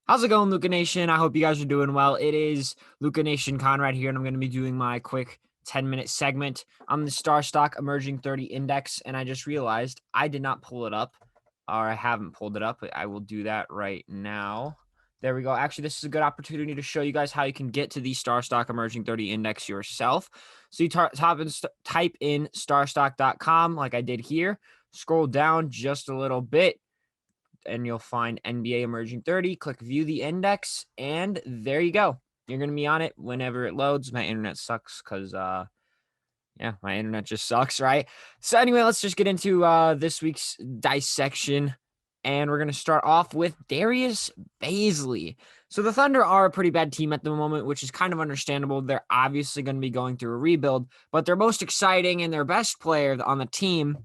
How's it going, Luca Nation? I hope you guys are doing well. It is Luca Nation Conrad here, and I'm going to be doing my quick 10-minute segment on the StarStock Emerging 30 Index. And I just realized I did not pull it up, or I haven't pulled it up, but I will do that right now. There we go. Actually, this is a good opportunity to show you guys how you can get to the StarStock Emerging 30 Index yourself. So you type in starstock.com like I did here, scroll down just a little bit, and you'll find NBA Emerging 30. Click View the Index, and there you go. You're going to be on it whenever it loads. My internet sucks because, my internet just sucks, right? So anyway, let's just get into this week's dissection, and we're going to start off with Darius Bazley. So the Thunder are a pretty bad team at the moment, which is kind of understandable. They're obviously going to be going through a rebuild, but their most exciting and their best player on the team,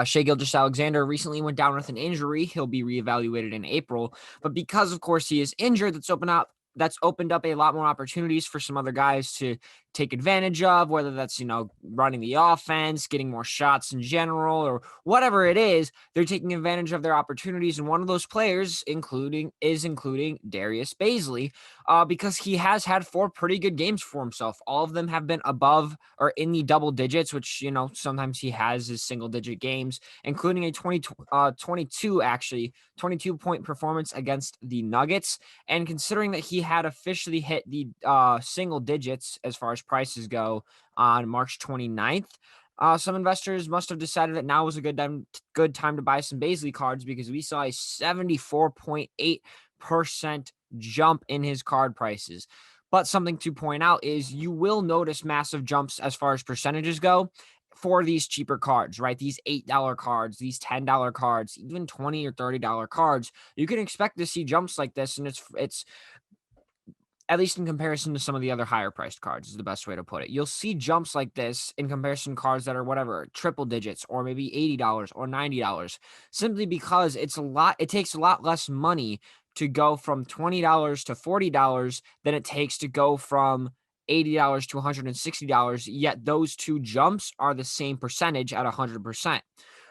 Shai Gilgeous-Alexander, recently went down with an injury. He'll be reevaluated in April. But because, of course, he is injured, that's opened up a lot more opportunities for some other guys to take advantage of, whether that's, running the offense, getting more shots in general, or whatever it is. They're taking advantage of their opportunities. And one of those players including Darius Bazley, because he has had 4 pretty good games for himself. All of them have been above or in the double digits, which, sometimes he has his single digit games, including a 22-point performance against the Nuggets. And considering that he had officially hit the single digits as far as prices go on March 29th, some investors must have decided that now was a good time to buy some Bazley cards, because we saw a 74.8% jump in his card prices. But something to point out is you will notice massive jumps as far as percentages go for these cheaper cards, right? These $8 cards, these $10 cards, even $20 or $30 cards. You can expect to see jumps like this, and it's at least in comparison to some of the other higher priced cards, is the best way to put it. You'll see jumps like this in comparison to cards that are whatever, triple digits, or maybe $80 or $90, simply because it takes a lot less money to go from $20 to $40 than it takes to go from $80 to $160, yet those two jumps are the same percentage at 100%.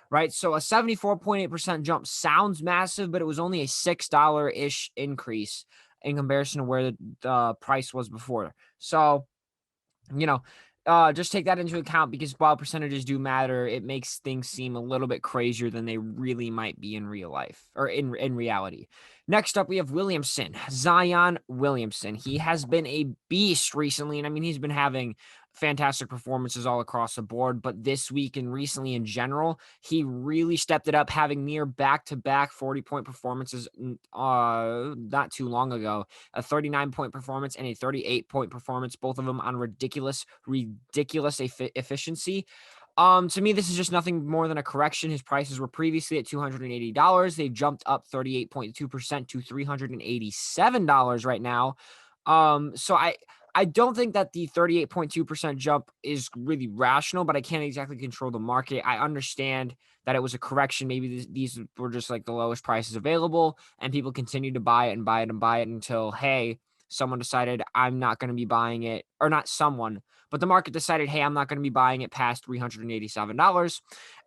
Right. So a 74.8% jump sounds massive, but it was only a $6-ish increase in comparison to where the price was before. So, just take that into account, because while percentages do matter, it makes things seem a little bit crazier than they really might be in real life, or in reality. Next up, we have Zion Williamson. He has been a beast recently, and I mean, he's been having fantastic performances all across the board, but this week and recently in general, he really stepped it up, having near back-to-back 40-point performances not too long ago. A 39-point performance and a 38-point performance, both of them on ridiculous efficiency. To me, this is just nothing more than a correction. His prices were previously at $280. They've jumped up 38.2% to $387 right now. So I don't think that the 38.2% jump is really rational, but I can't exactly control the market. I understand that it was a correction. Maybe these were just like the lowest prices available, and people continued to buy it and buy it and buy it until, hey, someone decided I'm not going to be buying it, or not someone, but the market decided, hey, I'm not going to be buying it past $387.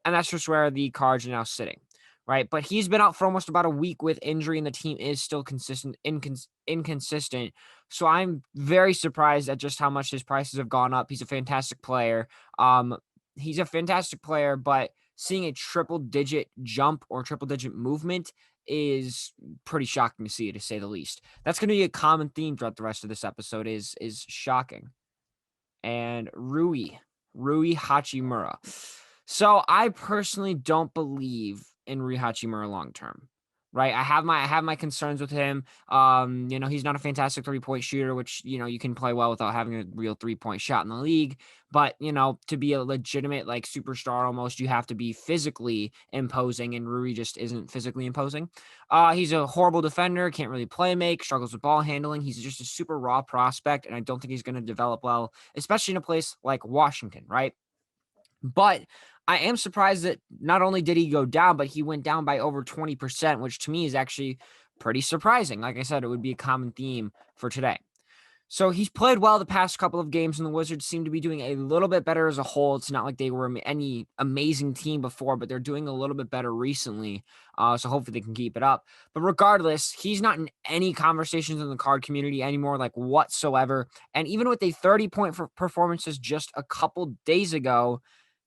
And that's just where the cards are now sitting. Right. But he's been out for almost about a week with injury, and the team is still inconsistent. So I'm very surprised at just how much his prices have gone up. He's a fantastic player. But seeing a triple digit jump or triple digit movement is pretty shocking to see, to say the least. That's going to be a common theme throughout the rest of this episode, is shocking. And Rui Hachimura. So I personally don't believe in Rui Hachimura long term. Right. I have my concerns with him. He's not a fantastic 3-point shooter, which, you can play well without having a real 3-point shot in the league. But, to be a legitimate, like, superstar almost, you have to be physically imposing, and Rui just isn't physically imposing. He's a horrible defender, can't really play make, struggles with ball handling. He's just a super raw prospect, and I don't think he's going to develop well, especially in a place like Washington, right? But I am surprised that not only did he go down, but he went down by over 20%, which to me is actually pretty surprising. Like I said, it would be a common theme for today. So he's played well the past couple of games, and the Wizards seem to be doing a little bit better as a whole. It's not like they were any amazing team before, but they're doing a little bit better recently. So hopefully they can keep it up. But regardless, he's not in any conversations in the card community anymore, like whatsoever. And even with a 30-point performances just a couple days ago,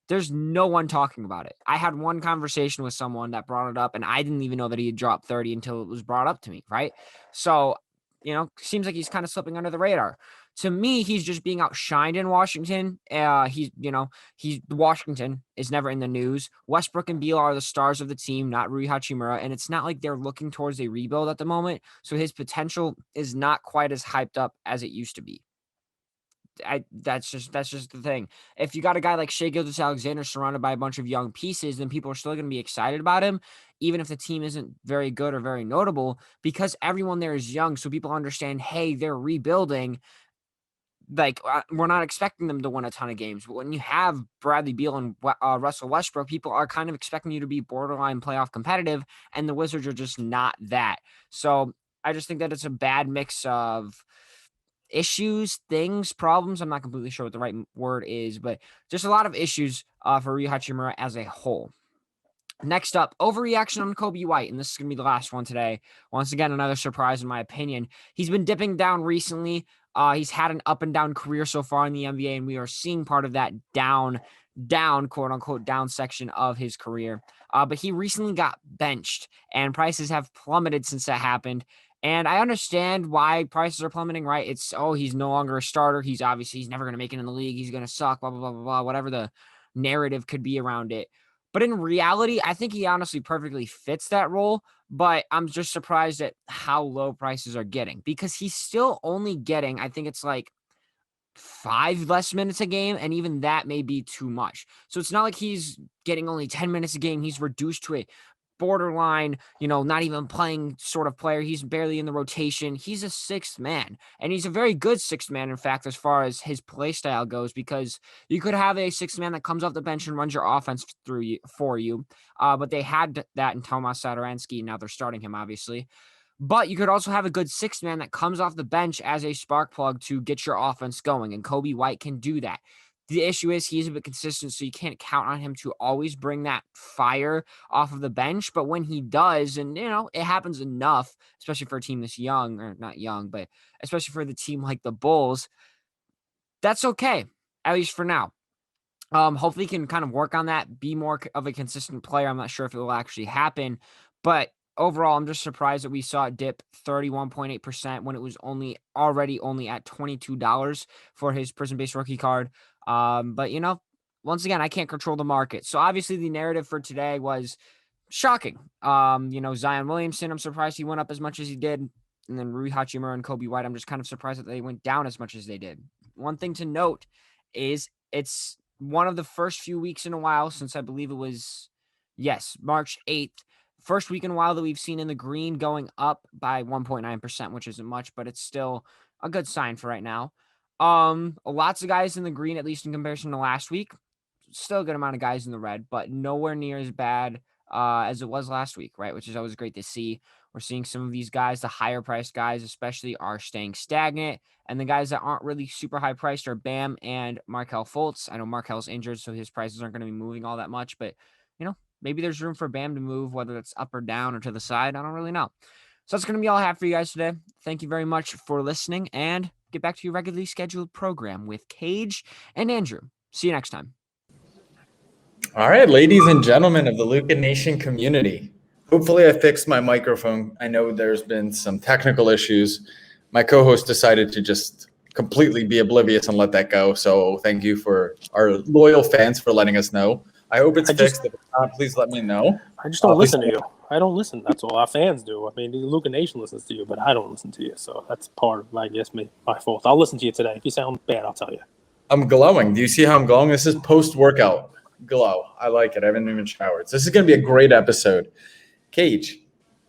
there's no one talking about it. I had one conversation with someone that brought it up, and I didn't even know that he had dropped 30 until it was brought up to me, right? So, seems like he's kind of slipping under the radar. To me, he's just being outshined in Washington. Washington is never in the news. Westbrook and Beal are the stars of the team, not Rui Hachimura, and it's not like they're looking towards a rebuild at the moment. So his potential is not quite as hyped up as it used to be. That's just the thing. If you got a guy like Shai Gilgeous-Alexander surrounded by a bunch of young pieces, then people are still going to be excited about him, even if the team isn't very good or very notable, because everyone there is young. So people understand, hey, they're rebuilding. Like, we're not expecting them to win a ton of games. But when you have Bradley Beal and Russell Westbrook, people are kind of expecting you to be borderline playoff competitive, and the Wizards are just not that. So I just think that it's a bad mix of issues, things, problems. I'm not completely sure what the right word is, but just a lot of issues for Rui Hachimura as a whole. Next up, overreaction on Kobe White, and this is going to be the last one today. Once again, another surprise in my opinion. He's been dipping down recently. He's had an up and down career so far in the NBA, and we are seeing part of that down, quote unquote, down section of his career. But he recently got benched, and prices have plummeted since that happened. And I understand why prices are plummeting, right? He's no longer a starter. He's never going to make it in the league. He's going to suck, blah, blah, blah, blah, blah, whatever the narrative could be around it. But in reality, I think he honestly perfectly fits that role. But I'm just surprised at how low prices are getting, because he's still only getting, I think it's like 5 less minutes a game, and even that may be too much. So it's not like he's getting only 10 minutes a game. He's reduced to a borderline, not even playing sort of player. He's barely in the rotation. He's a sixth man, and he's a very good sixth man, in fact, as far as his play style goes, because you could have a sixth man that comes off the bench and runs your offense for you. But they had that in Tomas Satoransky. Now they're starting him, obviously. But you could also have a good sixth man that comes off the bench as a spark plug to get your offense going, and Kobe White can do that. The issue is he's a bit consistent, so you can't count on him to always bring that fire off of the bench. But when he does, and it happens enough, especially for a team this young, or not young, but especially for the team like the Bulls, that's okay, at least for now. Hopefully he can kind of work on that, be more of a consistent player. I'm not sure if it will actually happen, but overall, I'm just surprised that we saw it dip 31.8% when it was already only at $22 for his prison-based rookie card. But once again, I can't control the market. So obviously the narrative for today was shocking. Zion Williamson, I'm surprised he went up as much as he did. And then Rui Hachimura and Kobe White, I'm just kind of surprised that they went down as much as they did. One thing to note is it's one of the first few weeks in a while since I believe it was, March 8th. First week in a while that we've seen in the green going up by 1.9%, which isn't much, but it's still a good sign for right now. Lots of guys in the green, at least in comparison to last week. Still a good amount of guys in the red, but nowhere near as bad as it was last week, right? Which is always great to see. We're seeing some of these guys, the higher priced guys especially, are staying stagnant. And the guys that aren't really super high priced are Bam and Markelle Fultz. I know Markelle's injured, so his prices aren't going to be moving all that much, but maybe there's room for Bam to move, whether it's up or down or to the side. I don't really know. So that's going to be all I have for you guys today. Thank you very much for listening, and get back to your regularly scheduled program with Cage and Andrew. See you next time. All right, ladies and gentlemen of the Luca Nation community. Hopefully I fixed my microphone. I know there's been some technical issues. My co-host decided to just completely be oblivious and let that go. So thank you for our loyal fans for letting us know. I hope it's fixed. If it's not, please let me know. I just don't listen to you. I don't listen. That's all our fans do. I mean, the Luca Nation listens to you, but I don't listen to you. So that's part of, I guess, my fault. I'll listen to you today. If you sound bad, I'll tell you. I'm glowing. Do you see how I'm glowing? This is post-workout glow. I like it. I haven't even showered. So this is going to be a great episode. Cage.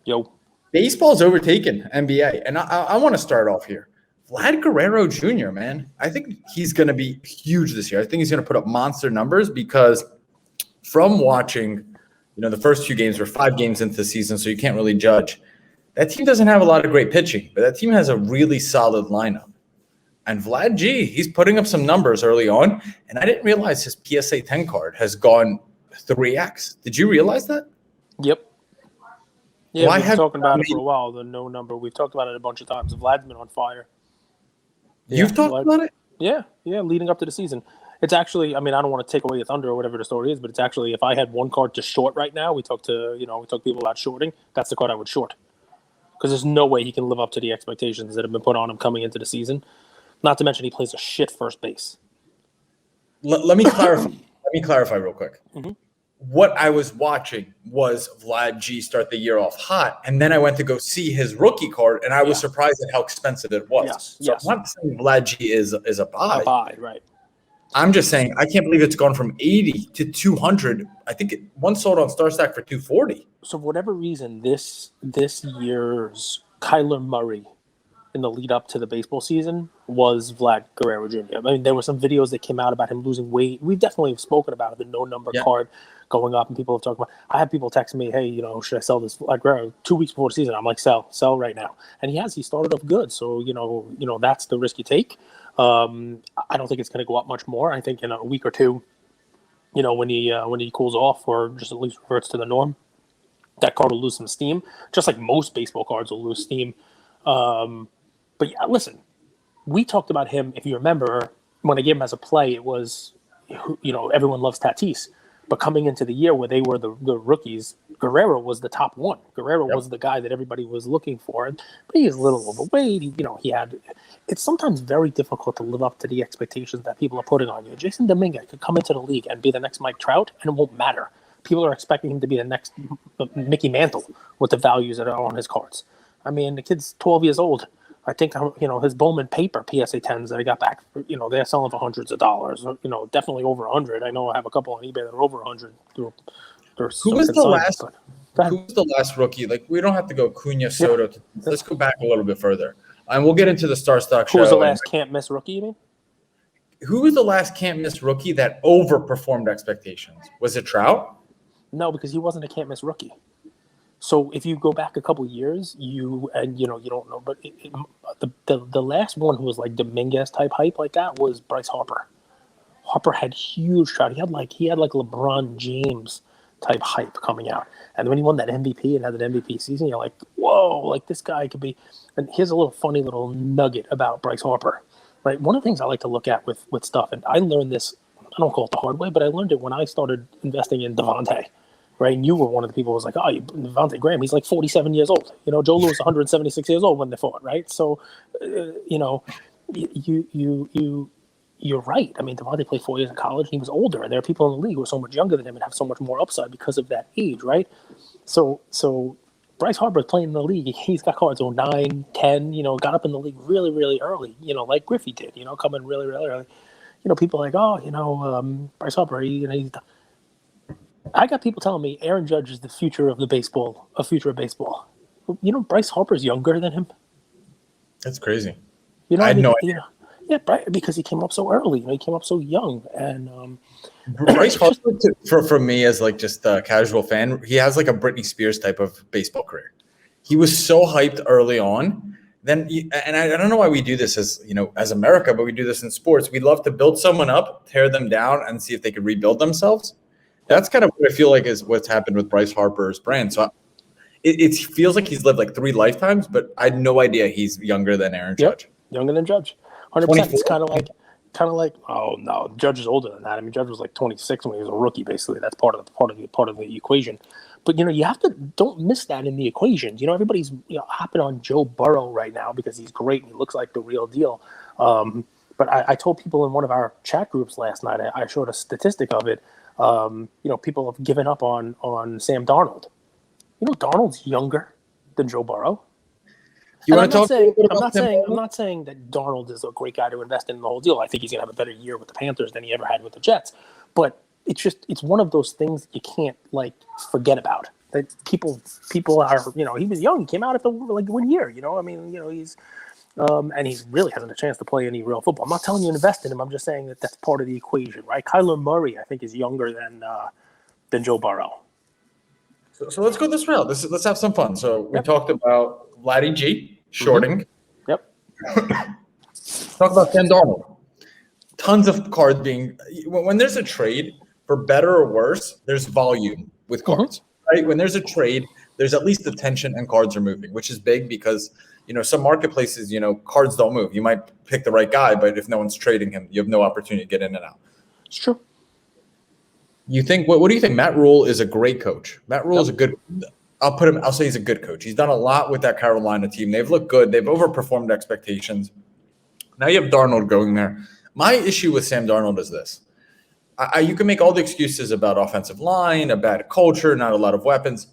Yo. Baseball's overtaken NBA. And I want to start off here. Vlad Guerrero Jr., man. I think he's going to be huge this year. I think he's going to put up monster numbers because from watching, the first few games, we're 5 games into the season, so you can't really judge. That team doesn't have a lot of great pitching, but that team has a really solid lineup. And Vlad G, he's putting up some numbers early on, and I didn't realize his PSA 10 card has gone 3x. Did you realize that? Yep. Yeah, Why we've been have talking about it you- for a while. The no number. We've talked about it a bunch of times. Vlad's been on fire. You've talked about it? Yeah, leading up to the season. It's actually, I mean, I don't want to take away your thunder or whatever the story is, but it's actually, if I had one card to short right now, we talk people about shorting, that's the card I would short. Because there's no way he can live up to the expectations that have been put on him coming into the season. Not to mention he plays a shit first base. Let me clarify. Let me clarify real quick. Mm-hmm. What I was watching was Vlad G start the year off hot, and then I went to go see his rookie card, and I was surprised at how expensive it was. Yes, so I'm not saying Vlad G is a buy. A buy, right. I'm just saying I can't believe it's gone from 80 to 200. I think one sold on StarStock for 240. So for whatever reason, this year's Kyler Murray in the lead up to the baseball season was Vlad Guerrero Jr. I mean, there were some videos that came out about him losing weight. We've definitely spoken about it, the no number card going up, and people have talked about. I had people text me, "Hey, should I sell this Vlad Guerrero?" 2 weeks before the season, I'm like, "Sell right now." And he started off good, so that's the risk you take. I don't think it's going to go up much more. I think in a week or two, when he cools off or just at least reverts to the norm, that card will lose some steam, just like most baseball cards will lose steam. But yeah, listen, we talked about him. If you remember, when I gave him as a play, it was, everyone loves Tatis. But coming into the year where they were the rookies, Guerrero was the top one. Guerrero was the guy that everybody was looking for. But he is a little overweight. It's sometimes very difficult to live up to the expectations that people are putting on you. Jason Dominguez could come into the league and be the next Mike Trout, and it won't matter. People are expecting him to be the next Mickey Mantle with the values that are on his cards. I mean, the kid's 12 years old. I think, his Bowman paper PSA 10s that I got back, they're selling for hundreds of dollars, definitely over 100. I know I have a couple on eBay that are over 100. Who was the last rookie? Like, we don't have to go Cunha, Soto. Let's go back a little bit further. And we'll get into the StarStock show. Who was the last can't-miss rookie, you mean? Who was the last can't-miss rookie that overperformed expectations? Was it Trout? No, because he wasn't a can't-miss rookie. So if you go back a couple of years, you don't know, but the last one who was like Dominguez type hype like that was Bryce Harper. Harper had huge Trout. He had like LeBron James type hype coming out, and when he won that MVP and had an MVP season, you're like, whoa, like this guy could be. And here's a little funny little nugget about Bryce Harper. Right, one of the things I like to look at with stuff, and I learned this. I don't call it the hard way, but I learned it when I started investing in Devontae. Right, and you were one of the people who was like, "Oh, Devontae Graham, he's like 47 years old." Joe Louis 176 years old when they fought, right? So, you're right. I mean, Devontae played 4 years in college. He was older, and there are people in the league who are so much younger than him and have so much more upside because of that age, right? So Bryce Harper is playing in the league. He's got cards 09, 10. Got up in the league really, really early. Like Griffey did. Coming really, really early. People are like, "Oh, Bryce Harper, he's." I got people telling me Aaron Judge is the future of baseball. Bryce Harper's younger than him. That's crazy. I had no idea. Yeah, because he came up so early. He came up so young. And Bryce Harper, for me as like just a casual fan, he has like a Britney Spears type of baseball career. He was so hyped early on. Then, and I don't know why we do this as America, but we do this in sports. We love to build someone up, tear them down, and see if they can rebuild themselves. That's kind of what I feel like is what's happened with Bryce Harper's brand. So it feels like he's lived like 3 lifetimes, but I had no idea he's younger than Aaron Judge. Younger than Judge. 100%. It's kind of like, oh no, Judge is older than that. I mean, Judge was like 26 when he was a rookie. Basically, that's part of the equation. But you have to don't miss that in the equation. Everybody's hopping on Joe Burrow right now because he's great and he looks like the real deal. But I told people in one of our chat groups last night. I showed a statistic of it. People have given up on Sam Darnold. Darnold's younger than Joe Burrow. I'm not saying that Darnold is a great guy to invest in the whole deal. I think he's going to have a better year with the Panthers than he ever had with the Jets. But it's one of those things that you can't forget about. That people are, he was young, he came out after 1 year. He's and he really hasn't a chance to play any real football. I'm not telling you to invest in him. I'm just saying that that's part of the equation, right? Kyler Murray, I think, is younger than Joe Burrow. So let's go this route. Let's have some fun. So we talked about Vladdy G shorting. Mm-hmm. Yep. Talk about Sam Darnold. Tons of cards being when there's a trade, for better or worse, there's volume with cards. Right? When there's a trade, there's at least attention and cards are moving, which is big because some marketplaces, cards don't move. You might pick the right guy, but if no one's trading him, you have no opportunity to get in and out. It's true. You think what do you think? Matt Rule is a great coach. Matt Rule is a good. I'll say he's a good coach. He's done a lot with that Carolina team. They've looked good. They've overperformed expectations. Now you have Darnold going there. My issue with Sam Darnold is this. You can make all the excuses about offensive line, a bad culture, not a lot of weapons.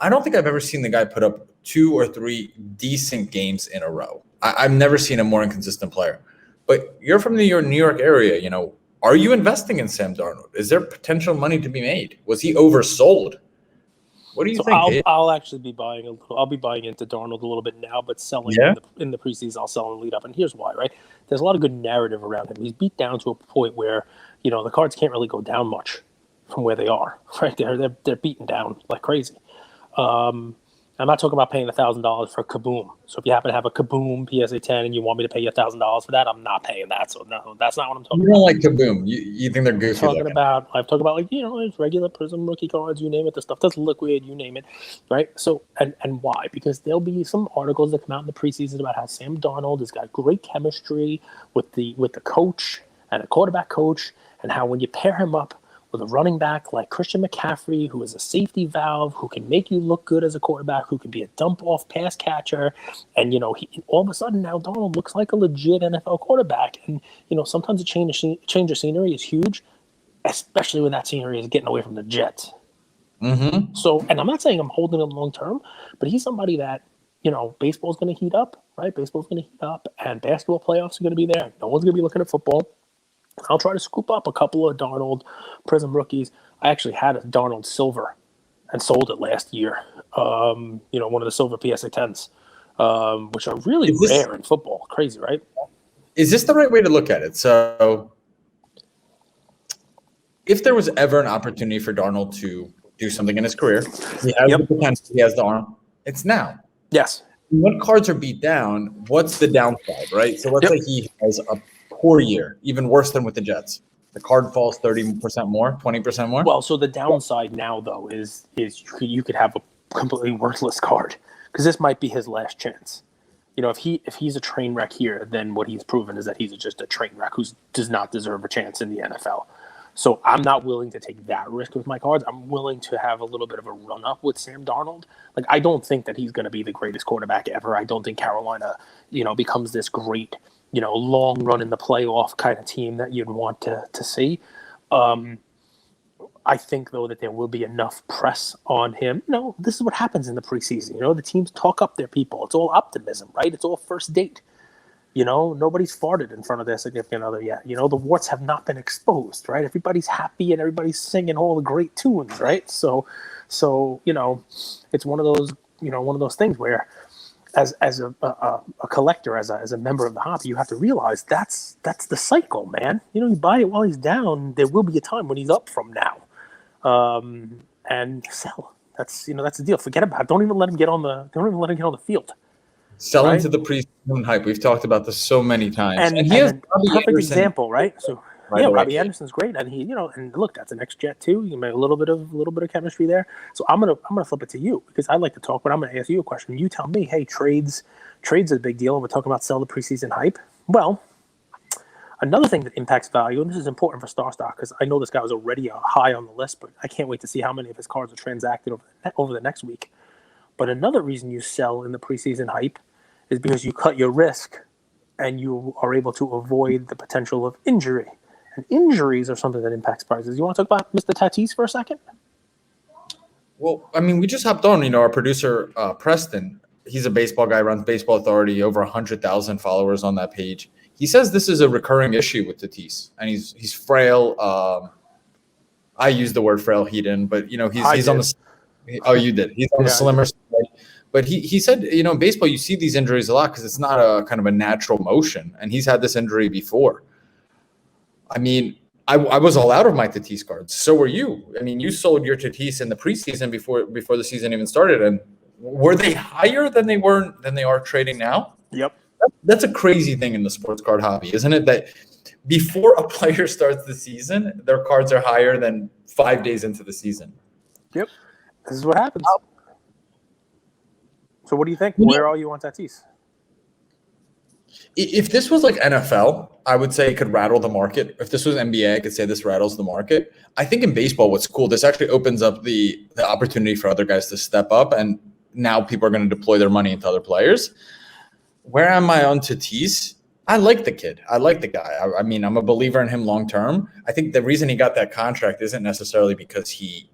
I don't think I've ever seen the guy put up 2 or 3 decent games in a row. I've never seen a more inconsistent player. But you're from the New York area, Are you investing in Sam Darnold? Is there potential money to be made? Was he oversold? What do you think? I'll actually be buying a little. I'll be buying into Darnold a little bit now, but selling in the preseason. I'll sell and lead up, and here's why. Right, there's a lot of good narrative around him. He's beat down to a point where the cards can't really go down much from where they are. Right, they're beaten down like crazy. I'm not talking about paying $1,000 for Kaboom. So if you happen to have a Kaboom PSA 10 and you want me to pay you $1,000 for that, I'm not paying that. So no, that's not what I'm talking about. You don't like Kaboom. You think they're goofy. I've talked about it's regular Prism rookie cards, you name it, the stuff that's liquid, you name it, right? So and why? Because there'll be some articles that come out in the preseason about how Sam Darnold has got great chemistry with the coach and a quarterback coach, and how when you pair him up with a running back like Christian McCaffrey, who is a safety valve, who can make you look good as a quarterback, who can be a dump-off pass catcher, and all of a sudden now Darnold looks like a legit NFL quarterback. And sometimes a change of scenery is huge, especially when that scenery is getting away from the Jets. Mm-hmm. So, and I'm not saying I'm holding him long term, but he's somebody that baseball's going to heat up, right? Baseball's going to heat up, and basketball playoffs are going to be there. No one's going to be looking at football. I'll try to scoop up a couple of Darnold Prism rookies. I actually had a Darnold Silver and sold it last year. One of the Silver PSA 10s, which are really rare in football. Crazy, right? Is this the right way to look at it? So if there was ever an opportunity for Darnold to do something in his career, he has the potential, he has the arm, it's now. Yes. When cards are beat down, what's the downside, right? So let's say he has a poor year, even worse than with the Jets. The card falls 30% more, 20% more. Well, so the downside now, though, is you could have a completely worthless card, because this might be his last chance. If he's a train wreck here, then what he's proven is that he's just a train wreck who does not deserve a chance in the NFL. So I'm not willing to take that risk with my cards. I'm willing to have a little bit of a run up with Sam Darnold. Like, I don't think that he's going to be the greatest quarterback ever. I don't think Carolina, becomes this great, long run in the playoff kind of team that you'd want to see. I think, though, that there will be enough press on him. This is what happens in the preseason. The teams talk up their people. It's all optimism, right? It's all first date. Nobody's farted in front of their significant other yet. The warts have not been exposed, right? Everybody's happy and everybody's singing all the great tunes, right? So it's one of those things where, as a collector, as a member of the hobby, you have to realize that's the cycle, man. You buy it while he's down. There will be a time when he's up from now, and sell. That's the deal. Forget about it. Don't even let him get on the field. Sell into the preseason hype. We've talked about this so many times, and he has a perfect example, right? So Robbie Anderson's great, and he, and look, that's an ex-Jet too. You make a little bit of chemistry there. So I'm gonna flip it to you, because I like to talk, but I'm gonna ask you a question. You tell me, hey, trades are a big deal, and we're talking about sell the preseason hype. Well, another thing that impacts value, and this is important for StarStock, because I know this guy was already high on the list, but I can't wait to see how many of his cards are transacted over the next week. But another reason you sell in the preseason hype is because you cut your risk and you are able to avoid the potential of injury. And injuries are something that impacts prices. You want to talk about Mr. Tatis for a second? Well, I mean, we just hopped on, our producer, Preston. He's a baseball guy, runs Baseball Authority, over 100,000 followers on that page. He says this is a recurring issue with Tatis, and he's frail. I use the word frail, he didn't, but, he's on the – oh, you did. He's on the slimmer side. But he said, in baseball, you see these injuries a lot because it's not a kind of a natural motion. And he's had this injury before. I mean, I was all out of my Tatis cards. So were you. I mean, you sold your Tatis in the preseason before the season even started. And were they higher than they are trading now? Yep. That's a crazy thing in the sports card hobby, isn't it? That before a player starts the season, their cards are higher than 5 days into the season. Yep. This is what happens. So what do you think? Yeah. Where are you on Tatis? If this was like NFL, I would say it could rattle the market. If this was NBA, I could say this rattles the market. I think in baseball, what's cool, this actually opens up the opportunity for other guys to step up, and now people are going to deploy their money into other players. Where am I on Tatis? I like the kid. I like the guy. I mean, I'm a believer in him long term. I think the reason he got that contract isn't necessarily because he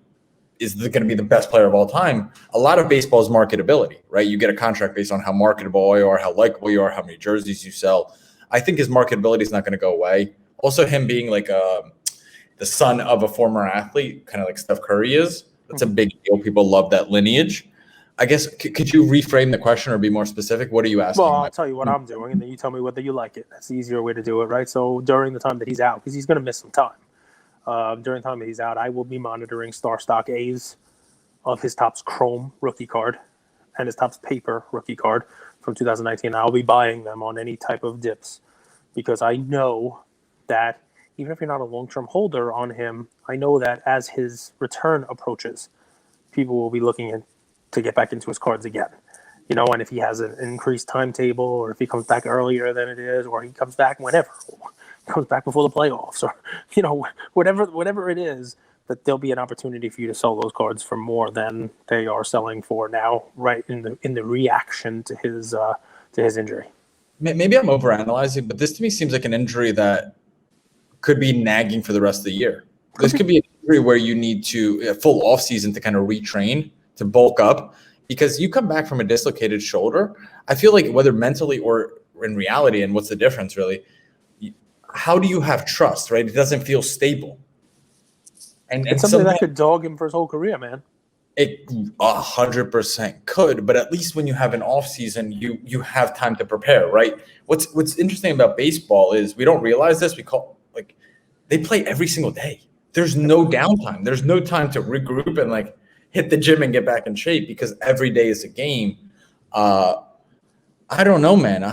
is going to be the best player of all time. A lot of baseball is marketability, right? You get a contract based on how marketable you are, how likable you are, how many jerseys you sell. I think his marketability is not going to go away. Also, him being like the son of a former athlete, kind of like Steph Curry is, that's a big deal. People love that lineage. I guess, could you reframe the question or be more specific? What are you asking? Well, I'll tell you what I'm doing, and then you tell me whether you like it. That's the easier way to do it, right? So during the time that he's out, because he's going to miss some time, during the time that he's out, I will be monitoring StarStock A's of his Topps Chrome rookie card and his Topps Paper rookie card from 2019. I'll be buying them on any type of dips because I know that even if you're not a long-term holder on him, I know that as his return approaches, people will be looking to get back into his cards again. You know, and if he has an increased timetable, or if he comes back earlier than it is, or he comes back whenever, comes back before the playoffs, or, you know, whatever it is, that there'll be an opportunity for you to sell those cards for more than they are selling for now, right in the reaction to his injury. Maybe I'm overanalyzing, but this to me seems like an injury that could be nagging for the rest of the year. This could be an injury where you need to a full off season to kind of retrain, to bulk up, because you come back from a dislocated shoulder. I feel like whether mentally or in reality, and what's the difference really, how do you have trust, right? It doesn't feel stable. And it's something that could dog him for his whole career, man. It 100% could, but at least when you have an off season, you have time to prepare, right? What's interesting about baseball is we don't realize this. We call like they play every single day. There's no downtime. There's no time to regroup and like hit the gym and get back in shape because every day is a game. I don't know, man.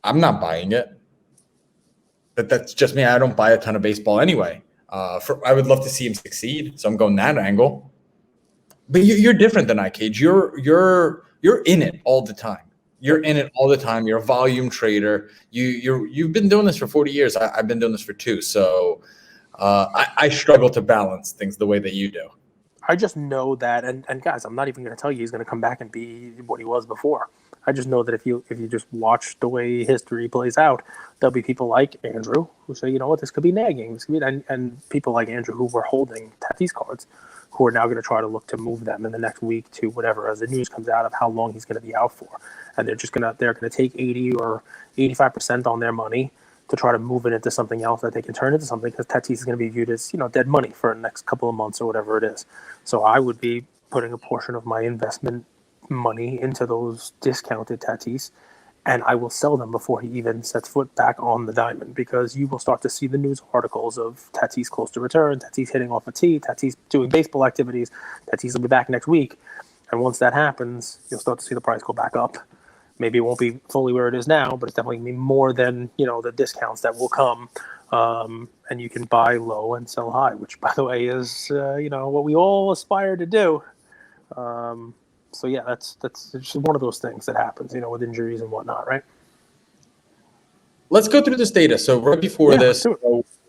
I'm not buying it. But that's just me. I don't buy a ton of baseball anyway. I would love to see him succeed, so I'm going that angle. But you're different than I, Cage. You're in it all the time. You're in it all the time. You're a volume trader. You've been doing this for 40 years. I've been doing this for 2. So I struggle to balance things the way that you do. I just know that, and guys, I'm not even going to tell you he's going to come back and be what he was before. I just know that if you just watch the way history plays out, there'll be people like Andrew who say, you know what, this could be nagging. This could be, and people like Andrew who were holding Tatis cards, who are now going to try to look to move them in the next week to whatever, as the news comes out of how long he's going to be out for, and they're going to take 80 or 85% on their money to try to move it into something else that they can turn into something, because Tatis is going to be viewed as, you know, dead money for the next couple of months or whatever it is. So I would be putting a portion of my investment money into those discounted Tatis, and I will sell them before he even sets foot back on the diamond, because you will start to see the news articles of Tatis close to return, Tatis hitting off a tee, Tatis doing baseball activities, Tatis will be back next week. And once that happens, you'll start to see the price go back up. Maybe it won't be fully where it is now, but it's definitely going to be more than, you know, the discounts that will come. And you can buy low and sell high, which, by the way, is, you know, what we all aspire to do. So, yeah, that's just one of those things that happens, you know, with injuries and whatnot, right? Let's go through this data. So right before this,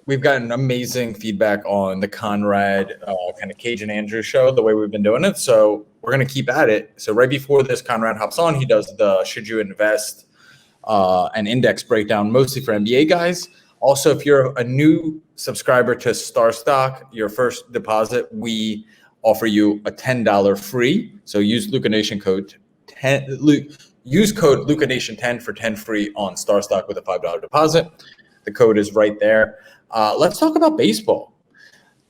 we've gotten amazing feedback on the Conrad kind of Cage and Andrew show, the way we've been doing it. So we're going to keep at it. So right before this, Conrad hops on. He does the should you invest an index breakdown, mostly for NBA guys. Also, if you're a new subscriber to StarStock, your first deposit, we offer you a $10 free. So use LucaNation code 10. Use code LucaNation10 for 10 free on StarStock with a $5 deposit. The code is right there. Let's talk about baseball.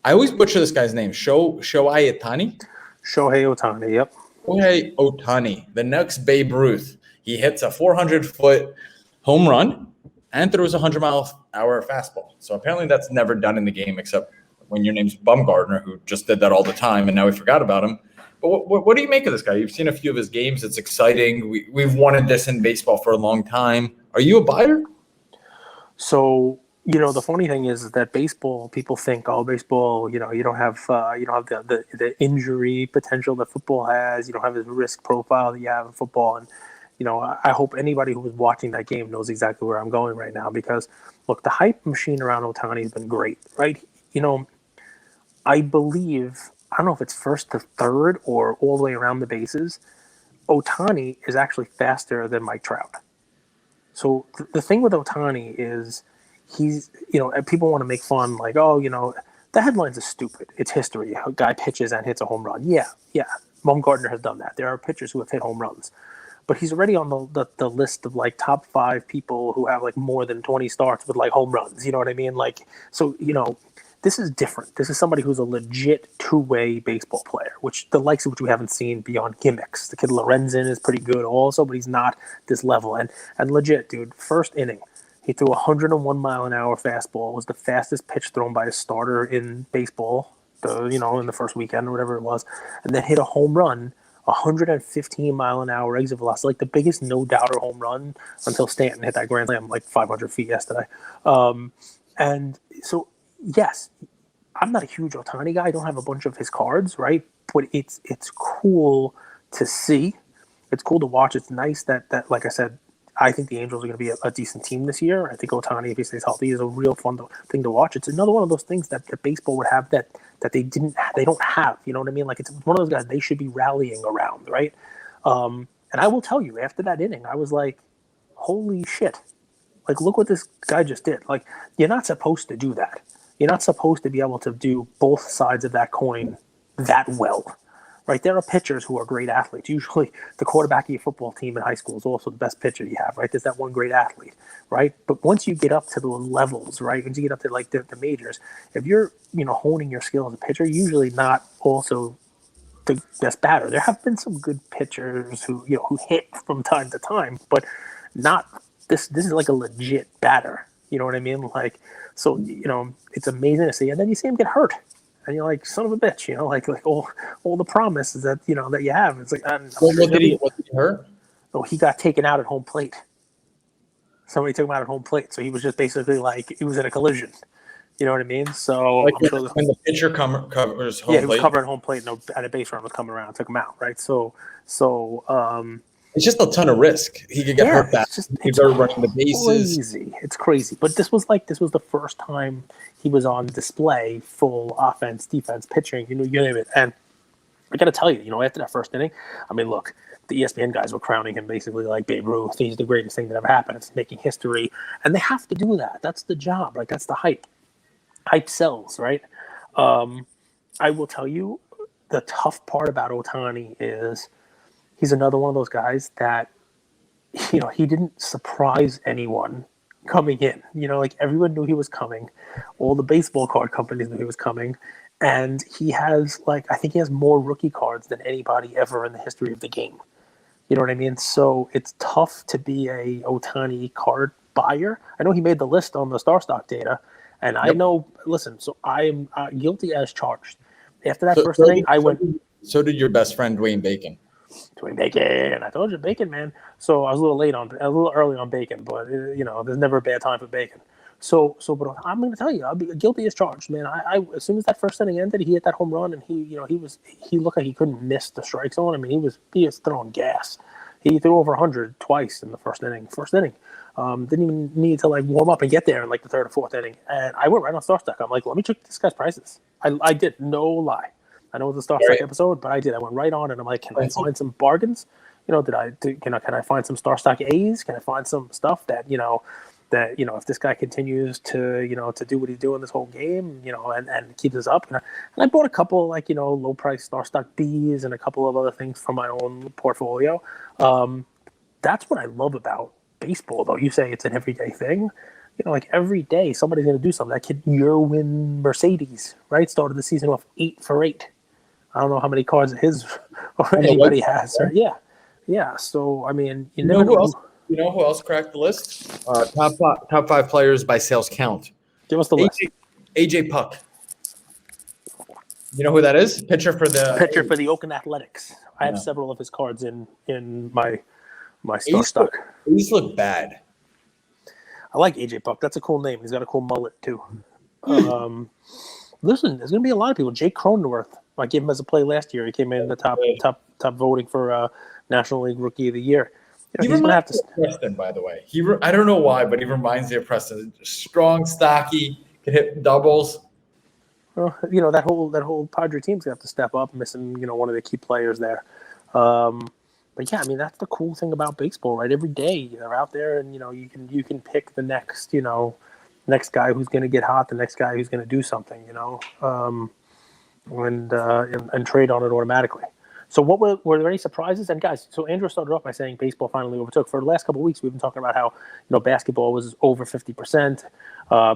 I always butcher this guy's name. Shohei Ohtani? Shohei Ohtani, yep. Shohei Ohtani, the next Babe Ruth. He hits a 400-foot home run and throws a 100-mile-an-hour fastball. So apparently that's never done in the game except when your name's Bumgarner, who just did that all the time, and now we forgot about him. What do you make of this guy? You've seen a few of his games. It's exciting. We've wanted this in baseball for a long time. Are you a buyer? So, the funny thing is that baseball, people think, oh, baseball, you don't have the injury potential that football has. You don't have the risk profile that you have in football. And, I hope anybody who was watching that game knows exactly where I'm going right now, because, look, the hype machine around Ohtani has been great, right? I believe, I don't know if it's first to third or all the way around the bases, Ohtani is actually faster than Mike Trout. So the thing with Ohtani is he's, people want to make fun like, oh, the headlines are stupid. It's history. A guy pitches and hits a home run. Yeah. Baumgartner has done that. There are pitchers who have hit home runs. But he's already on the list of like top 5 people who have like more than 20 starts with like home runs. You know what I mean? Like, so, this is different. This is somebody who's a legit two-way baseball player, which the likes of which we haven't seen beyond gimmicks. The kid Lorenzen is pretty good also, but he's not this level. And legit, dude, first inning, he threw a 101-mile-an-hour fastball. It was the fastest pitch thrown by a starter in baseball, in the first weekend or whatever it was, and then hit a home run, 115-mile-an-hour exit velocity, like the biggest no-doubter home run until Stanton hit that grand slam like 500 feet yesterday. And so, yes, I'm not a huge Ohtani guy. I don't have a bunch of his cards, right? But it's cool to see. It's cool to watch. It's nice that like I said, I think the Angels are going to be a decent team this year. I think Ohtani, if he stays healthy, is a real fun thing to watch. It's another one of those things that baseball would have that they don't have. You know what I mean? Like, it's one of those guys they should be rallying around, right? And I will tell you, after that inning, I was like, holy shit. Like, look what this guy just did. Like, you're not supposed to do that. You're not supposed to be able to do both sides of that coin that well, right? There are pitchers who are great athletes. Usually the quarterback of your football team in high school is also the best pitcher you have, right? There's that one great athlete, right? But once you get up to the levels, right? Once you get up to like the majors, if you're, honing your skill as a pitcher, usually not also the best batter. There have been some good pitchers who hit from time to time, but not this is like a legit batter. You know what I mean? Like, so, it's amazing to see. And then you see him get hurt. And you're like, son of a bitch, like all the promise is that, that you have. It's like, what did he hurt? Oh, he got taken out at home plate. Somebody took him out at home plate. So he was just basically like, he was in a collision. You know what I mean? So like when the pitcher covers home plate. Yeah, he was covering home plate and a base runner was coming around and took him out, right? So it's just a ton of risk. He could get hurt back. He's running the bases. Crazy. It's crazy. But this was the first time he was on display, full offense, defense, pitching, you name it. And I got to tell you, after that first inning, I mean, look, the ESPN guys were crowning him basically like Babe Ruth. He's the greatest thing that ever happened. It's making history. And they have to do that. That's the job. Like, that's the hype. Hype sells, right? I will tell you, the tough part about Ohtani is he's another one of those guys that, he didn't surprise anyone coming in. Like, everyone knew he was coming. All the baseball card companies knew he was coming. And he has, I think he has more rookie cards than anybody ever in the history of the game. You know what I mean? So it's tough to be a Ohtani card buyer. I know he made the list on the StarStock data. And I know, listen, so I am guilty as charged. After that first inning, I went. So did your best friend, Dwayne Bacon. Dwayne Bacon. I told you, Bacon, man. So I was a little early on Bacon, but, there's never a bad time for Bacon. So, but I'm going to tell you, I'll be guilty as charged, man. I as soon as that first inning ended, he hit that home run, and he looked like he couldn't miss the strike zone. I mean, he was throwing gas. He threw over 100 twice in the first inning. Didn't even need to warm up and get there in the third or fourth inning. And I went right on StarStock. I'm like, let me check this guy's prices. I did, no lie. I know it was a StarStock episode, but I did. I went right on and I'm like, can I find some bargains? Can I find some StarStock A's? Can I find some stuff that if this guy continues to do what he's doing this whole game, and keeps us up. And I bought a couple low price StarStock B's and a couple of other things from my own portfolio. That's what I love about baseball, though. You say it's an everyday thing. Every day somebody's going to do something. That kid Yerwin Mercedes, right, started the season off 8 for 8. I don't know how many cards his or anybody has. Right? Yeah. So I mean, you never know. You know who else cracked the list? Top 5 players by sales count. Give us the list. AJ Puck. You know who that is? Pitcher for the Oakland Athletics. I have Yeah. several of his cards in my Ace StarStock. look bad. I like AJ Puck. That's a cool name. He's got a cool mullet too. Listen, there's going to be a lot of people. Jake Cronenworth. I gave him as a play last year. He came in the top voting for National League Rookie of the Year. He He's going to have to. Preston, by the way. I don't know why, but he reminds me of Preston. Strong, stocky, can hit doubles. Well, that whole Padre team's going to have to step up, missing one of the key players there. But yeah, I mean that's the cool thing about baseball, right? Every day they're out there, and you can pick the next next guy who's going to get hot, the next guy who's going to do something, and trade on it automatically. So were there any surprises? And guys, so Andrew started off by saying baseball finally overtook. For the last couple of weeks, we've been talking about how basketball was over 50%.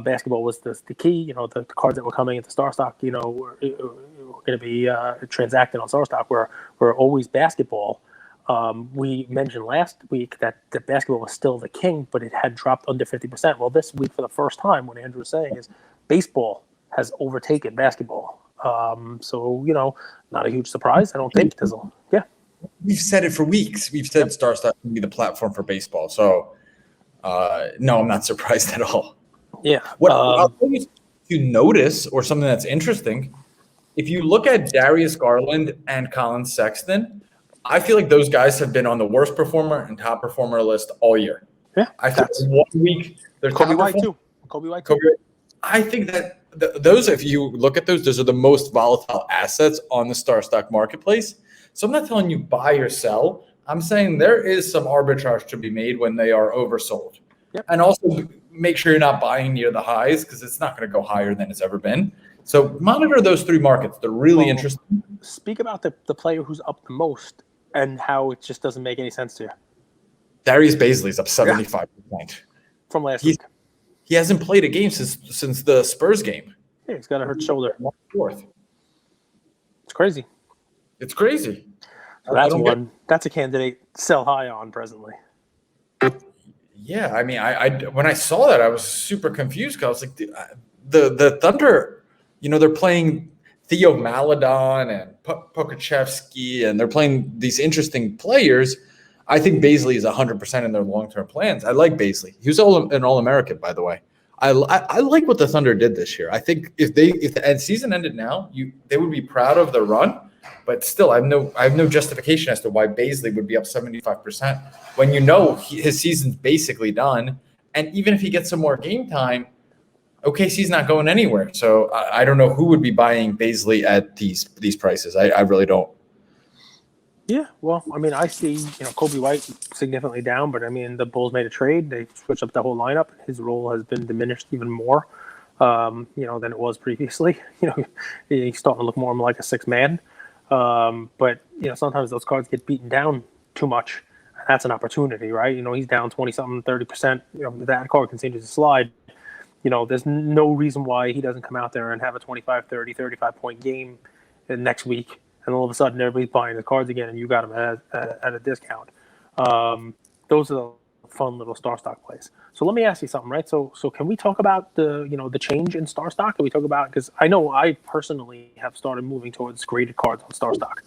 Basketball was the key. The cards that were coming into StarStock, were going to be transacted on StarStock were always basketball. We mentioned last week that the basketball was still the king, but it had dropped under 50%. Well, this week, for the first time, what Andrew was saying is baseball has overtaken basketball. So, not a huge surprise, I don't think. Yeah. We've said it for weeks. We've said StarStock can be the platform for baseball. So, no, I'm not surprised at all. Yeah. What you notice, or something that's interesting, if you look at Darius Garland and Colin Sexton, I feel like those guys have been on the worst performer and top performer list all year. Yeah. I feel like 1 week they're Kobe White too. I think that those, if you look at those are the most volatile assets on the StarStock marketplace. So I'm not telling you buy or sell. I'm saying there is some arbitrage to be made when they are oversold. Yep. And also make sure you're not buying near the highs, because it's not going to go higher than it's ever been. So monitor those three markets. They're really interesting. Speak about the player who's up the most and how it just doesn't make any sense to you. Darius Baisley's up 75% from last week. He hasn't played a game since the Spurs game. Yeah, he's got a hurt shoulder. 1/4. It's crazy. So that's a candidate sell high on presently. Yeah, I mean, I when I saw that, I was super confused, because I was like, the Thunder, they're playing Theo Maledon and Pokachevsky, and they're playing these interesting players. I think Baisley is 100% in their long-term plans. I like Baisley. He was an All-American, by the way. I like what the Thunder did this year. I think if the season ended now, they would be proud of their run. But still, I have no justification as to why Baisley would be up 75% when his season's basically done. And even if he gets some more game time, OKC's not going anywhere. So I don't know who would be buying Baisley at these prices. I really don't. Yeah, well, I mean, I see, Kobe White significantly down, but I mean, the Bulls made a trade. They switched up the whole lineup. His role has been diminished even more, than it was previously. He's starting to look more like a six man. But sometimes those cards get beaten down too much. That's an opportunity, right? He's down 20-something, 30%. That card continues to slide. There's no reason why he doesn't come out there and have a 25, 30, 35-point game next week. And all of a sudden, everybody's buying the cards again, and you got them at a discount. Those are the fun little StarStock plays. So let me ask you something, right? So can we talk about the change in StarStock? Can we talk about, because I know I personally have started moving towards graded cards on StarStock.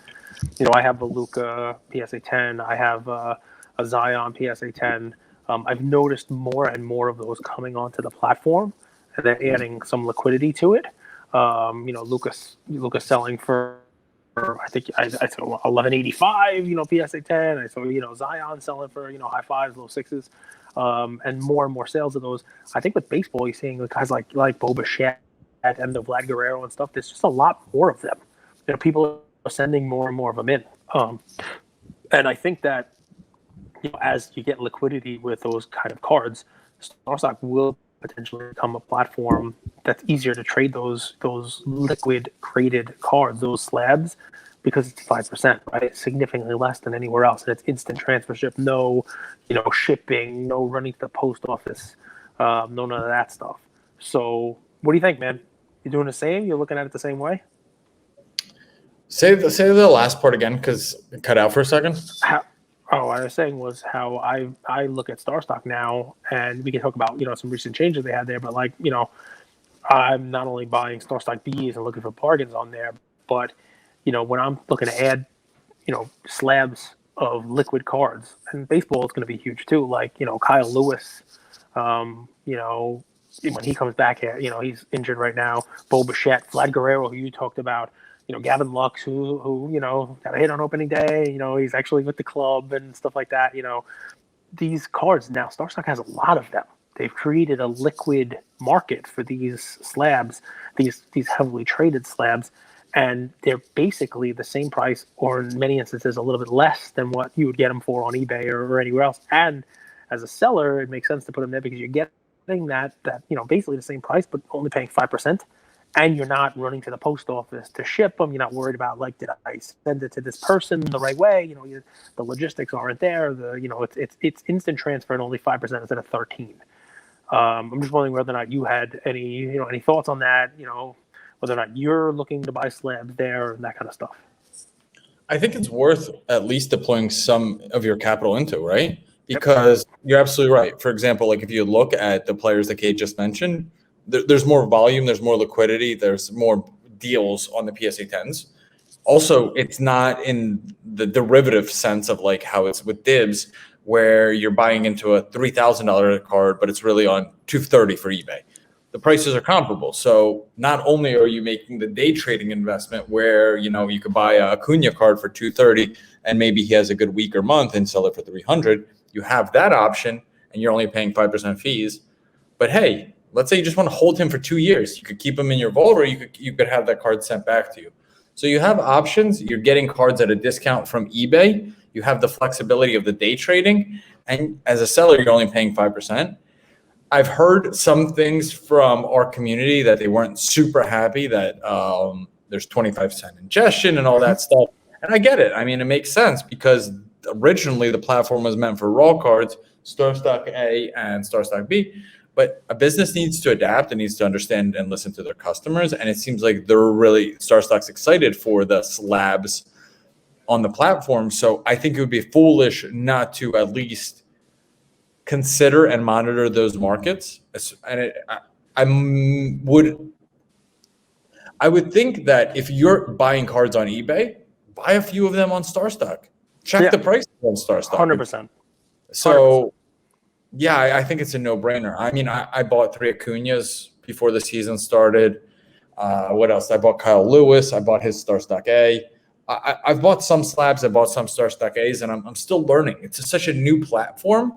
I have a Luka PSA 10. I have a Zion PSA 10. I've noticed more and more of those coming onto the platform, and they're adding some liquidity to it. Luka's selling for, I think I saw 1185, PSA 10. I saw, Zion selling for, high fives, low sixes, and more sales of those. I think with baseball, you're seeing guys like Bo Bichette and the Vlad Guerrero and stuff. There's just a lot more of them. People are sending more and more of them in. And I think that, as you get liquidity with those kind of cards, StarStock will potentially become a platform that's easier to trade those liquid graded cards, those slabs, because it's 5%, right? It's significantly less than anywhere else, and it's instant transfership, no, shipping, no running to the post office, no none of that stuff. So, what do you think, man? You doing the same? You're looking at it the same way? Say the last part again, because it cut out for a second. What I was saying was how I look at StarStock now, and we can talk about some recent changes they had there, but I'm not only buying StarStock Bs and looking for bargains on there, But, when I'm looking to add, slabs of liquid cards, and baseball is going to be huge too. Like, Kyle Lewis, when he comes back here, he's injured right now. Bo Bichette, Vlad Guerrero, who you talked about, Gavin Lux, who got a hit on opening day. He's actually with the club and stuff like that. These cards now, StarStock has a lot of them. They've created a liquid market for these slabs, these heavily traded slabs, and they're basically the same price, or in many instances a little bit less than what you would get them for on eBay or anywhere else. And as a seller, it makes sense to put them there because you're getting that basically the same price, but only paying 5%. And you're not running to the post office to ship them. You're not worried about, like, did I send it to this person the right way? The logistics aren't there. It's instant transfer at only 5% instead of 13. I'm just wondering whether or not you had any thoughts on that. Whether or not you're looking to buy slabs there and that kind of stuff. I think it's worth at least deploying some of your capital into, right? Because you're absolutely right. For example, like if you look at the players that Kate just mentioned, there's more volume, there's more liquidity, there's more deals on the PSA 10s. Also, it's not in the derivative sense of like how it's with Dibs, where you're buying into a $3,000 card, but it's really on $230 for eBay. The prices are comparable. So not only are you making the day trading investment where, you could buy a Acuna card for $230 and maybe he has a good week or month and sell it for $300. You have that option and you're only paying 5% fees. But hey, let's say you just want to hold him for 2 years. You could keep him in your vault, or you could have that card sent back to you. So you have options. You're getting cards at a discount from eBay. You have the flexibility of the day trading. And as a seller, you're only paying 5%. I've heard some things from our community that they weren't super happy that there's 25-cent ingestion and all that stuff. And I get it. I mean, it makes sense because originally the platform was meant for raw cards, StarStock A and StarStock B. But a business needs to adapt and needs to understand and listen to their customers. And it seems like StarStock's excited for the slabs on the platform. So I think it would be foolish not to at least consider and monitor those markets. And I would think that if you're buying cards on eBay, buy a few of them on StarStock. Check the price on StarStock. 100%. So, yeah, I think it's a no-brainer. I mean, I bought 3 Acuñas before the season started. What else? I bought Kyle Lewis. I bought his StarStock A. I've bought some slabs. I bought some StarStock A's, and I'm still learning. It's such a new platform.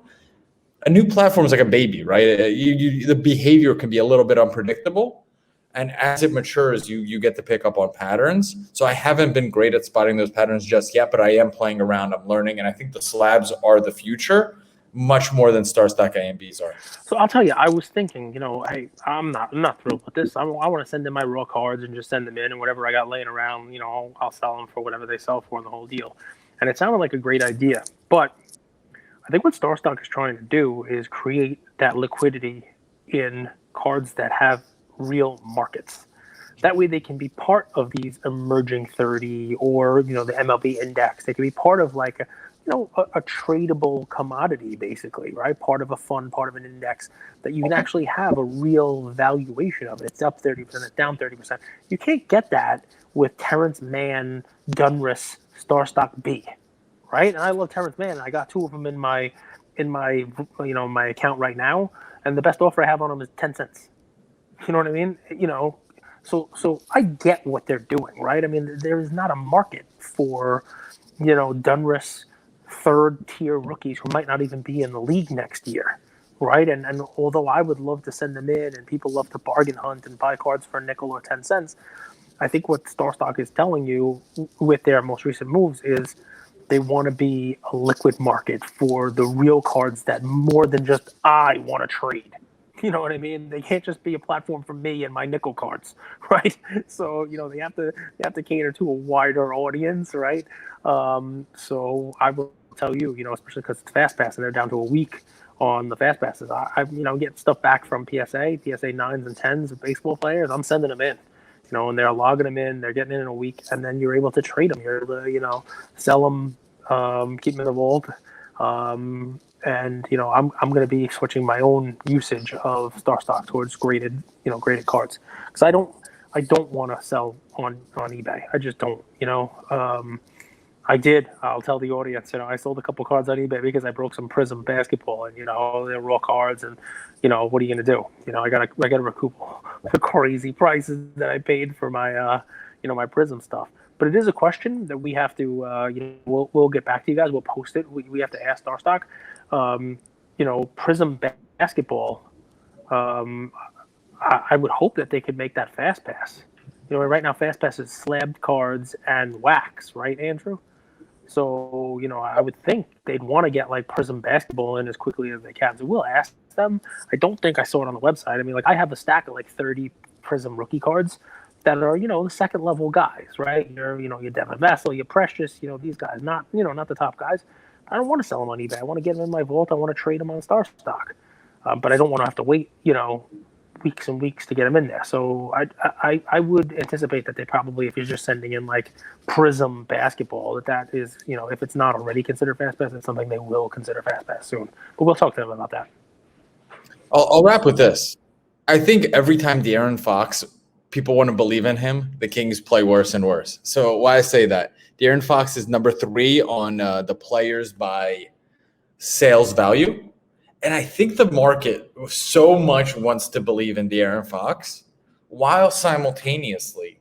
A new platform is like a baby, right? The behavior can be a little bit unpredictable. And as it matures, you get to pick up on patterns. So I haven't been great at spotting those patterns just yet, but I am playing around. I'm learning. And I think the slabs are the future much more than StarStock A and Bs are. So I'll tell you, I was thinking, hey, I'm not thrilled with this. I want to send in my raw cards and just send them in, and whatever I got laying around, I'll sell them for whatever they sell for, the whole deal. And it sounded like a great idea. But I think what StarStock is trying to do is create that liquidity in cards that have real markets. That way they can be part of these emerging 30 or, the MLB index. They can be part of like a tradable commodity, basically, right? Part of a fund, part of an index that you can actually have a real valuation of it. It's up 30%, it's down 30%. You can't get that with Terrence Mann, Dunris, StarStock B, right? And I love Terrence Mann. I got 2 of them in my my account right now, and the best offer I have on them is 10 cents. You know what I mean? So I get what they're doing, right? I mean, there is not a market for, Dunris third-tier rookies who might not even be in the league next year, right? And although I would love to send them in, and people love to bargain hunt and buy cards for a nickel or 10 cents, I think what StarStock is telling you with their most recent moves is they want to be a liquid market for the real cards that more than just I want to trade. You know what I mean? They can't just be a platform for me and my nickel cards, right? So they have to cater to a wider audience, right? So I will tell you, especially because it's Fast Pass and they're down to a week on the Fast Passes. I get stuff back from PSA 9s and 10s of baseball players. I'm sending them in, and they're logging them in. They're getting in a week, and then you're able to trade them. You're able to, sell them, keep them in the vault. And I'm going to be switching my own usage of StarStock towards graded cards, because I don't want to sell on eBay. I just don't. I did. I'll tell the audience. I sold a couple cards on eBay because I broke some Prism basketball, and they're raw cards, and what are you gonna do? I gotta recoup the crazy prices that I paid for my my Prism stuff. But it is a question that we have to we'll get back to you guys. We'll post it. We have to ask StarStock. Prism basketball. I would hope that they could make that Fast Pass. Right now Fast Pass is slabbed cards and wax, right, Andrew? So, I would think they'd want to get like Prism basketball in as quickly as they can. So we'll ask them. I don't think I saw it on the website. I mean, I have a stack of like 30 Prism rookie cards that are, the second level guys, right? Your Devin Vassell, your Precious, these guys, not the top guys. I don't want to sell them on eBay. I want to get them in my vault. I want to trade them on StarStock. But I don't want to have to wait, weeks and weeks to get them in there. So I would anticipate that they probably, if you're just sending in like Prism basketball, that is, if it's not already considered Fast Pass, it's something they will consider Fast Pass soon. But we'll talk to them about that. I'll wrap with this. I think every time De'Aaron Fox, people want to believe in him, the Kings play worse and worse. So why I say that, De'Aaron Fox is number 3 on the players by sales value. And I think the market so much wants to believe in De'Aaron Fox while simultaneously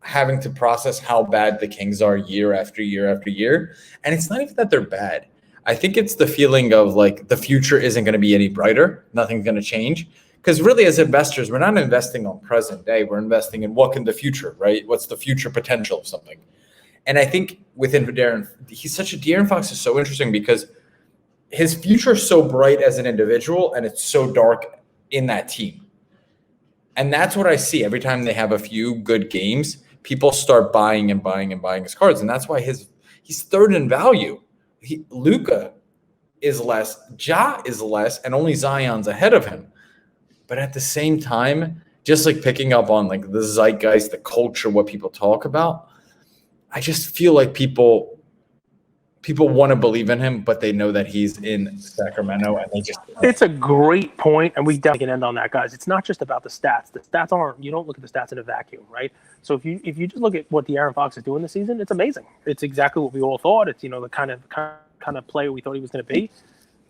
having to process how bad the Kings are year after year after year. And it's not even that they're bad. I think it's the feeling of like the future isn't going to be any brighter. Nothing's going to change. Because really as investors, we're not investing on present day. We're investing in what can the future, right? What's the future potential of something? And I think within De'Aaron Fox is so interesting because his future is so bright as an individual and it's so dark in that team. And that's what I see every time they have a few good games, people start buying and buying and buying his cards. And that's why he's third in value. Luka is less, Ja is less, and only Zion's ahead of him. But at the same time, just like picking up on like the zeitgeist, the culture, what people talk about, I just feel like people want to believe in him, but they know that he's in Sacramento, and they just. It's a great point, and we definitely can end on that, guys. It's not just about the stats. The stats aren't. You don't look at the stats in a vacuum, right? So if you just look at what De'Aaron Fox is doing this season, it's amazing. It's exactly what we all thought. It's the kind of player we thought he was going to be,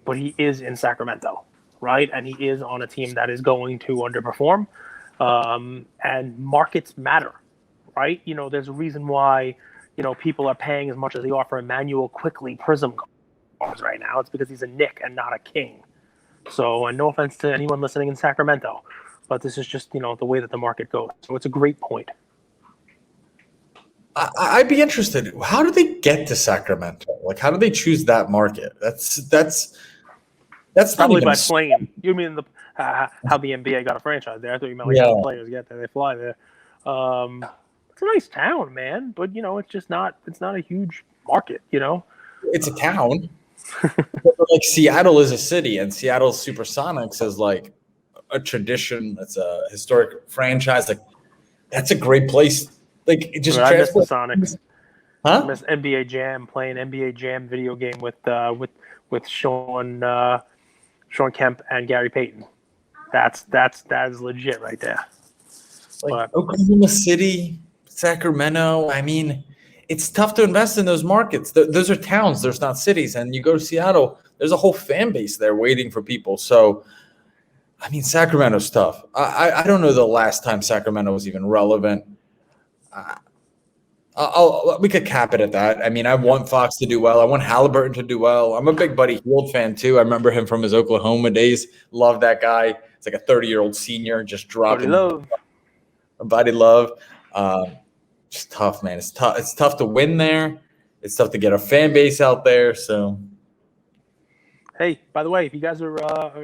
but he is in Sacramento, right? And he is on a team that is going to underperform, and markets matter, right? There's a reason why. People are paying as much as they are for Emmanuel Quickly Prism cards right now. It's because he's a Nick and not a King. So, and no offense to anyone listening in Sacramento, but this is just, the way that the market goes. So it's a great point. I'd be interested. How do they get to Sacramento? Like, how do they choose that market? That's probably by plane. You mean how the NBA got a franchise there? I thought you meant how the players get there. They fly there. It's a nice town, man, but it's just not. It's not a huge market, It's a town. Like Seattle is a city, and Seattle Supersonics is like a tradition. That's a historic franchise. Like that's a great place. Like it just. I miss the Sonics. Huh? I miss NBA Jam, playing NBA Jam video game with Sean Kemp and Gary Payton. That is legit right there. Like Oklahoma City. Sacramento, I mean, it's tough to invest in those markets. Those are towns, there's not cities. And you go to Seattle, there's a whole fan base there waiting for people. So, I mean, Sacramento's tough. I don't know the last time Sacramento was even relevant. We could cap it at that. I mean, I want Fox to do well. I want Halliburton to do well. I'm a big Buddy Hield fan, too. I remember him from his Oklahoma days. Love that guy. It's like a 30-year-old senior just dropping. Buddy Love. Just tough, man. It's tough. It's tough to win there. It's tough to get a fan base out there. So, hey, by the way, if you guys are,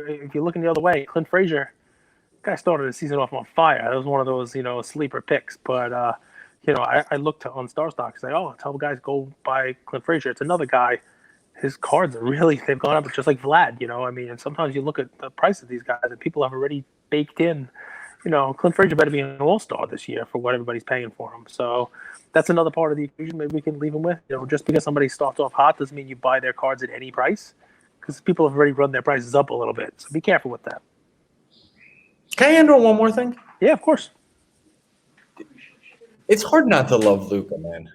if you're looking the other way, Clint Frazier, guy started the season off on fire. That was one of those, sleeper picks. But, I looked on StarStock, say, tell guys go buy Clint Frazier. It's another guy. His cards are they've gone up just like Vlad. I mean, and sometimes you look at the price of these guys, and people have already baked in. Clint Frazier better be an all-star this year for what everybody's paying for him. So that's another part of the equation maybe we can leave him with. Just because somebody starts off hot doesn't mean you buy their cards at any price, because people have already run their prices up a little bit. So be careful with that. Can I handle one more thing? Yeah, of course. It's hard not to love Luka, man.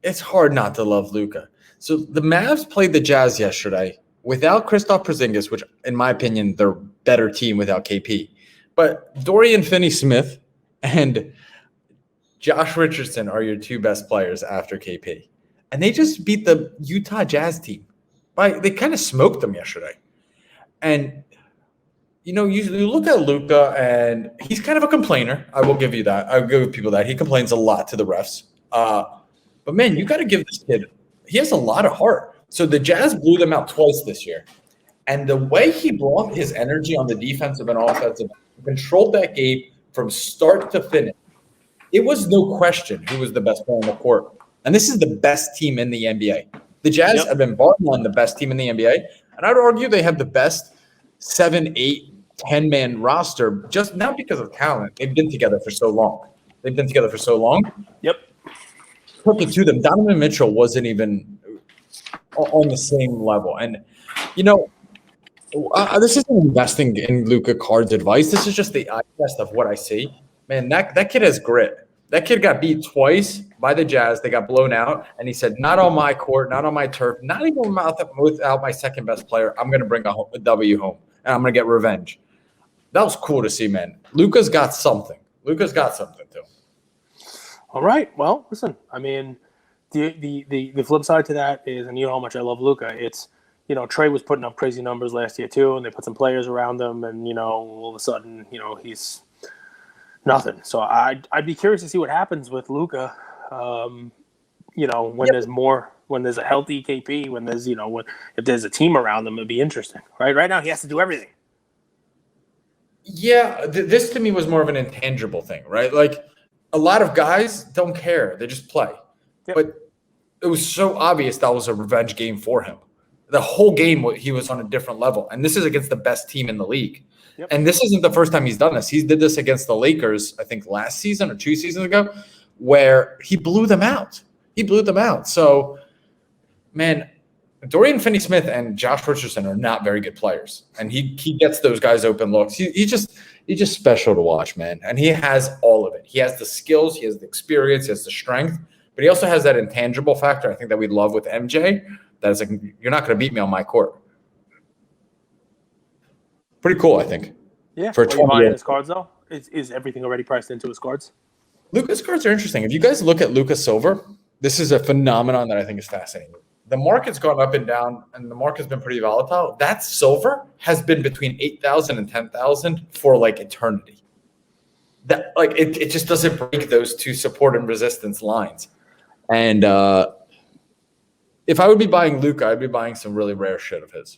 It's hard not to love Luka. So the Mavs played the Jazz yesterday without Kristaps Porzingis, which, in my opinion, they're a better team without KP. But Dorian Finney-Smith and Josh Richardson are your two best players after KP. And they just beat the Utah Jazz team. They kind of smoked them yesterday. And, you look at Luka, and he's kind of a complainer. I will give you that. I'll give people that. He complains a lot to the refs. But, man, you got to give this kid – he has a lot of heart. So the Jazz blew them out twice this year. And the way he brought his energy on the defensive and offensive, controlled that game from start to finish. It was no question who was the best player on the court. And this is the best team in the NBA. The Jazz have been bottom line the best team in the NBA. And I'd argue they have the best 7, 8, 10-man roster, just not because of talent. They've been together for so long. Yep. Took it to them. Donovan Mitchell wasn't even on the same level. And, this isn't investing in Luka Card's advice. This is just the eye test of what I see. Man, that kid has grit. That kid got beat twice by the Jazz. They got blown out. And he said, not on my court, not on my turf, not even without my second best player. I'm going to bring a W home, and I'm going to get revenge. That was cool to see, man. Luka's got something. Too. All right. Well, listen, I mean, the flip side to that is, and you know how much I love Luka, it's, Trey was putting up crazy numbers last year too, and they put some players around him, and, all of a sudden, he's nothing. So I'd be curious to see what happens with Luka, when there's a healthy KP, when there's, if there's a team around him, it'd be interesting, right? Right now, he has to do everything. Yeah, this to me was more of an intangible thing, right? Like, a lot of guys don't care. They just play. Yep. But it was so obvious that was a revenge game for him. The whole game, he was on a different level. And this is against the best team in the league. Yep. And this isn't the first time he's done this. He did this against the Lakers, I think, last season or 2 seasons ago, where he blew them out. So, man, Dorian Finney-Smith and Josh Richardson are not very good players. And he gets those guys open looks. He's just special to watch, man. And he has all of it. He has the skills, he has the experience, he has the strength, but he also has that intangible factor, I think, that we love with MJ. That is like, you're not going to beat me on my court. Pretty cool, I think. Yeah. For are you buying his cards, though? Is everything already priced into his cards? Luka's cards are interesting. If you guys look at Luka Silver, this is a phenomenon that I think is fascinating. The market's gone up and down, and the market's been pretty volatile. That silver has been between 8,000 and 10,000 for like eternity. That it just doesn't break those two support and resistance lines. And if I would be buying Luka, I'd be buying some really rare shit of his.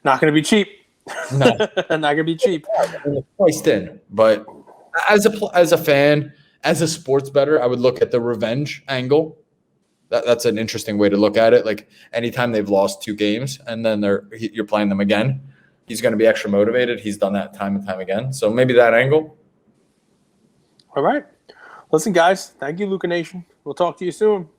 Not going to be cheap. No. Not going to be cheap. It's priced in, but as a fan, as a sports bettor, I would look at the revenge angle. That's an interesting way to look at it. Like, anytime they've lost 2 games and then you're playing them again, he's going to be extra motivated. He's done that time and time again. So maybe that angle. All right. Listen, guys, thank you, Luka Nation. We'll talk to you soon.